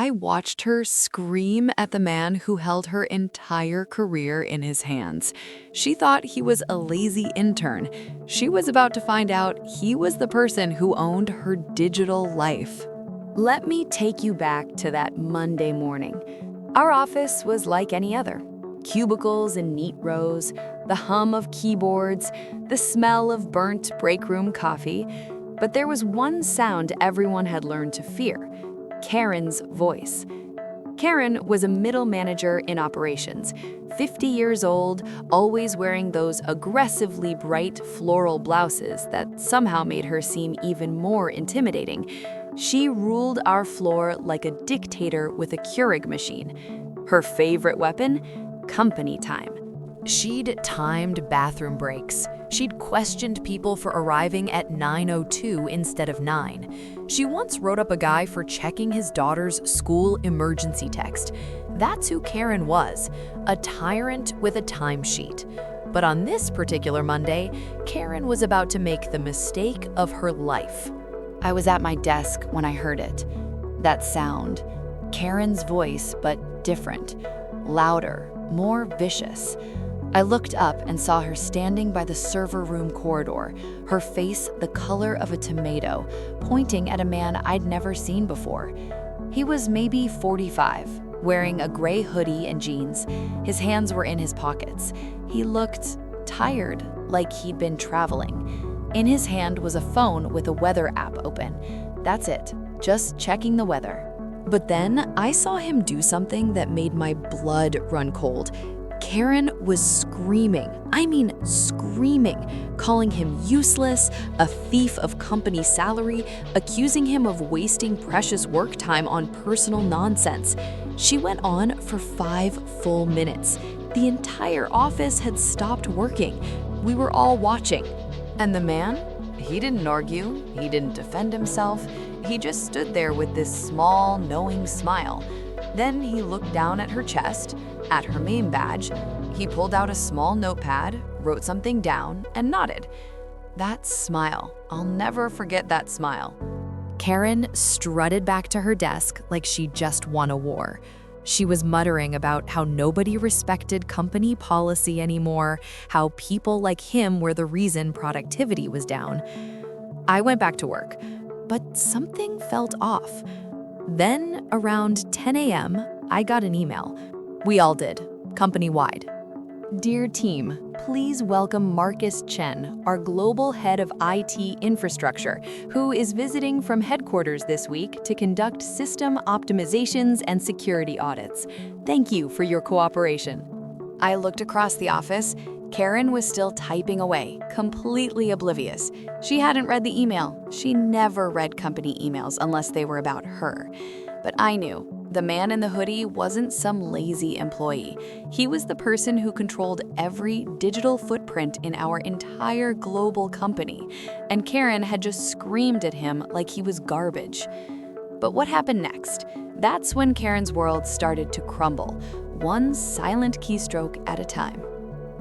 I watched her scream at the man who held her entire career in his hands. She thought he was a lazy intern. She was about to find out he was the person who owned her digital life. Let me take you back to that Monday morning. Our office was like any other. Cubicles in neat rows, the hum of keyboards, the smell of burnt break room coffee. But there was one sound everyone had learned to fear: Karen's voice. Karen was a middle manager in operations, 50 years old, always wearing those aggressively bright floral blouses that somehow made her seem even more intimidating. She ruled our floor like a dictator with a Keurig machine. Her favorite weapon? Company time. She'd timed bathroom breaks. She'd questioned people for arriving at 9:02 instead of 9. She once wrote up a guy for checking his daughter's school emergency text. That's who Karen was, a tyrant with a timesheet. But on this particular Monday, Karen was about to make the mistake of her life. I was at my desk when I heard it. That sound. Karen's voice, but different. Louder, more vicious. I looked up and saw her standing by the server room corridor, her face the color of a tomato, pointing at a man I'd never seen before. He was maybe 45, wearing a gray hoodie and jeans. His hands were in his pockets. He looked tired, like he'd been traveling. In his hand was a phone with a weather app open. That's it, just checking the weather. But then I saw him do something that made my blood run cold. Karen was screaming, calling him useless, a thief of company salary, accusing him of wasting precious work time on personal nonsense. She went on for 5 full minutes. The entire office had stopped working. We were all watching. And the man? He didn't argue, he didn't defend himself. He just stood there with this small, knowing smile. Then he looked down at her chest, at her name badge. He pulled out a small notepad, wrote something down, and nodded. That smile. I'll never forget that smile. Karen strutted back to her desk like she just won a war. She was muttering about how nobody respected company policy anymore, how people like him were the reason productivity was down. I went back to work, but something felt off. Then, around 10 a.m., I got an email. We all did, company-wide. Dear team, please welcome Marcus Chen, our global head of IT infrastructure, who is visiting from headquarters this week to conduct system optimizations and security audits. Thank you for your cooperation. I looked across the office. Karen was still typing away, completely oblivious. She hadn't read the email. She never read company emails unless they were about her. But I knew. The man in the hoodie wasn't some lazy employee. He was the person who controlled every digital footprint in our entire global company, and Karen had just screamed at him like he was garbage. But what happened next? That's when Karen's world started to crumble, one silent keystroke at a time.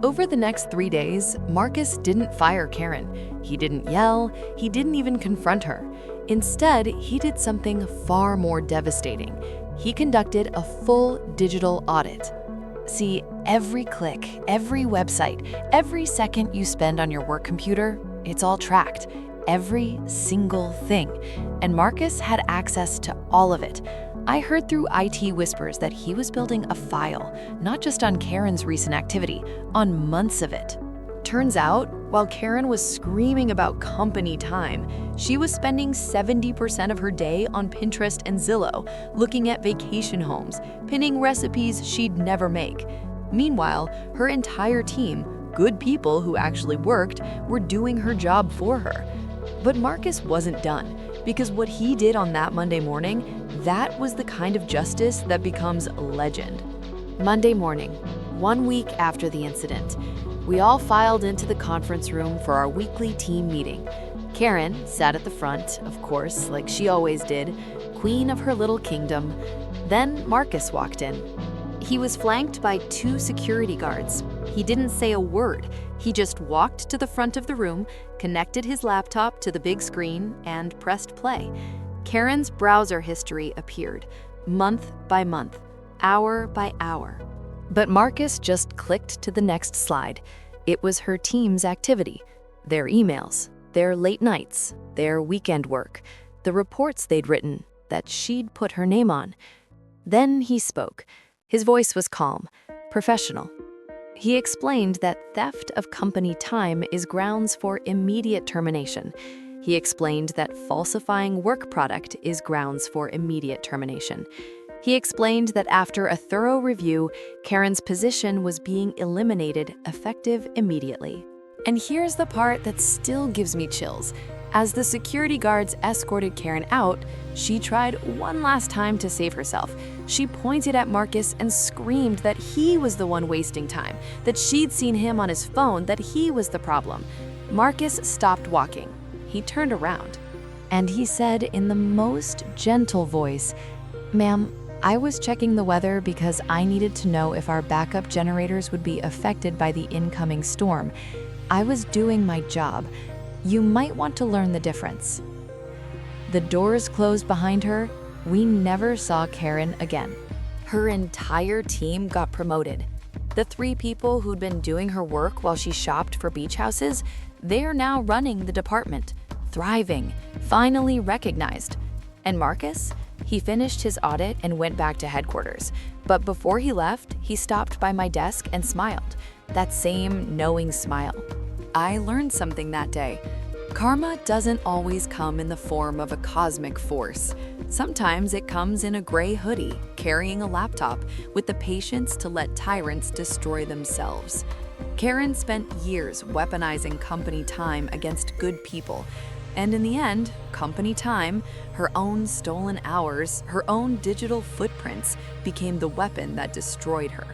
Over the next 3 days, Marcus didn't fire Karen. He didn't yell, he didn't even confront her. Instead, he did something far more devastating. He conducted a full digital audit. See, every click, every website, every second you spend on your work computer, it's all tracked. Every single thing. And Marcus had access to all of it. I heard through IT whispers that he was building a file, not just on Karen's recent activity, on months of it. Turns out, while Karen was screaming about company time, she was spending 70% of her day on Pinterest and Zillow, looking at vacation homes, pinning recipes she'd never make. Meanwhile, her entire team, good people who actually worked, were doing her job for her. But Marcus wasn't done, because what he did on that Monday morning, that was the kind of justice that becomes a legend. Monday morning, 1 week after the incident, we all filed into the conference room for our weekly team meeting. Karen sat at the front, of course, like she always did, queen of her little kingdom. Then Marcus walked in. He was flanked by 2 security guards. He didn't say a word. He just walked to the front of the room, connected his laptop to the big screen, and pressed play. Karen's browser history appeared. month by month, hour by hour. But Marcus just clicked to the next slide. It was her team's activity, their emails, their late nights, their weekend work, the reports they'd written that she'd put her name on. Then he spoke. His voice was calm, professional. He explained that theft of company time is grounds for immediate termination. He explained that falsifying work product is grounds for immediate termination. He explained that after a thorough review, Karen's position was being eliminated effective immediately. And here's the part that still gives me chills. As the security guards escorted Karen out, she tried one last time to save herself. She pointed at Marcus and screamed that he was the one wasting time, that she'd seen him on his phone, that he was the problem. Marcus stopped walking. He turned around, and he said in the most gentle voice, "Ma'am, I was checking the weather because I needed to know if our backup generators would be affected by the incoming storm. I was doing my job. You might want to learn the difference." The doors closed behind her. We never saw Karen again. Her entire team got promoted. The 3 people who'd been doing her work while she shopped for beach houses, they're now running the department, thriving, finally recognized. And Marcus? He finished his audit and went back to headquarters. But before he left, he stopped by my desk and smiled. That same knowing smile. I learned something that day. Karma doesn't always come in the form of a cosmic force. Sometimes it comes in a gray hoodie, carrying a laptop, with the patience to let tyrants destroy themselves. Karen spent years weaponizing company time against good people. And in the end, company time, her own stolen hours, her own digital footprints, became the weapon that destroyed her.